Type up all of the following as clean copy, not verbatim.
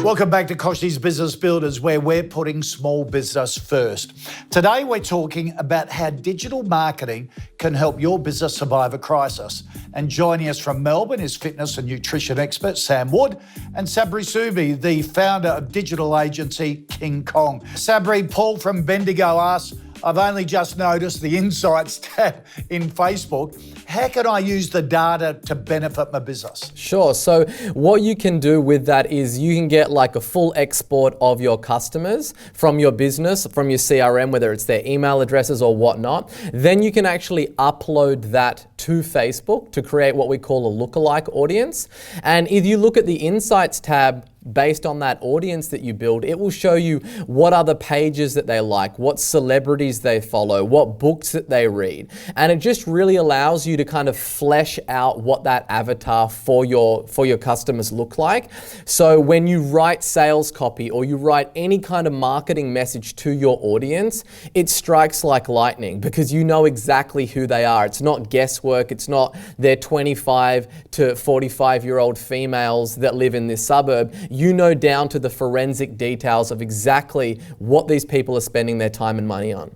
Welcome back to Kochie's Business Builders, where we're putting small business first. Today, we're talking about how digital marketing can help your business survive a crisis. And joining us from Melbourne is fitness and nutrition expert Sam Wood and Sabri Suby, the founder of digital agency King Kong. Sabri, Paul from Bendigo asks, I've only just noticed the Insights tab in Facebook. How can I use the data to benefit my business? Sure. So what you can do with that is you can get like a full export of your customers from your business, from your CRM, whether it's their email addresses or whatnot. Then you can actually upload that to Facebook to create what we call a lookalike audience. And if you look at the Insights tab, based on that audience that you build, it will show you what other pages that they like, what celebrities they follow, what books that they read. And it just really allows you to kind of flesh out what that avatar for your customers look like. So when you write sales copy or you write any kind of marketing message to your audience, it strikes like lightning because you know exactly who they are. It's not guesswork. It's not their 25 to 45-year-old females that live in this suburb. You know down to the forensic details of exactly what these people are spending their time and money on.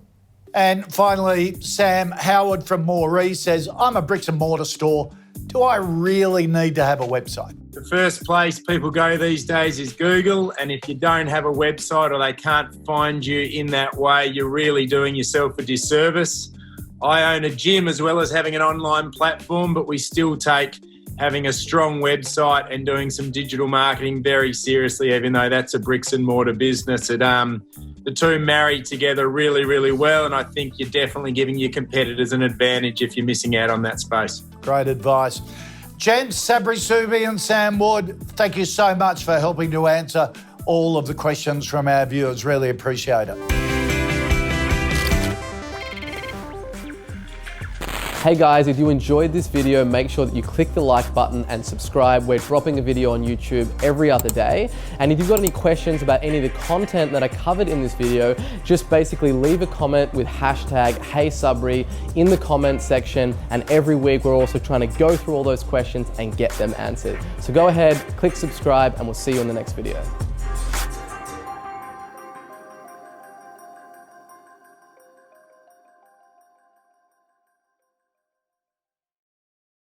And finally, Sam Howard from Moree says, I'm a bricks and mortar store. Do I really need to have a website? The first place people go these days is Google, and if you don't have a website or they can't find you in that way, you're really doing yourself a disservice. I own a gym as well as having an online platform, but we still take having a strong website and doing some digital marketing very seriously, even though that's a bricks and mortar business. The two marry together really, really well, and I think you're definitely giving your competitors an advantage if you're missing out on that space. Great advice. Gents, Sabri Suby and Sam Wood, thank you so much for helping to answer all of the questions from our viewers. Really appreciate it. Hey guys, if you enjoyed this video, make sure that you click the like button and subscribe. We're dropping a video on YouTube every other day. And if you've got any questions about any of the content that I covered in this video, just basically leave a comment with hashtag HeySabri in the comment section. And every week we're also trying to go through all those questions and get them answered. So go ahead, click subscribe, and we'll see you in the next video.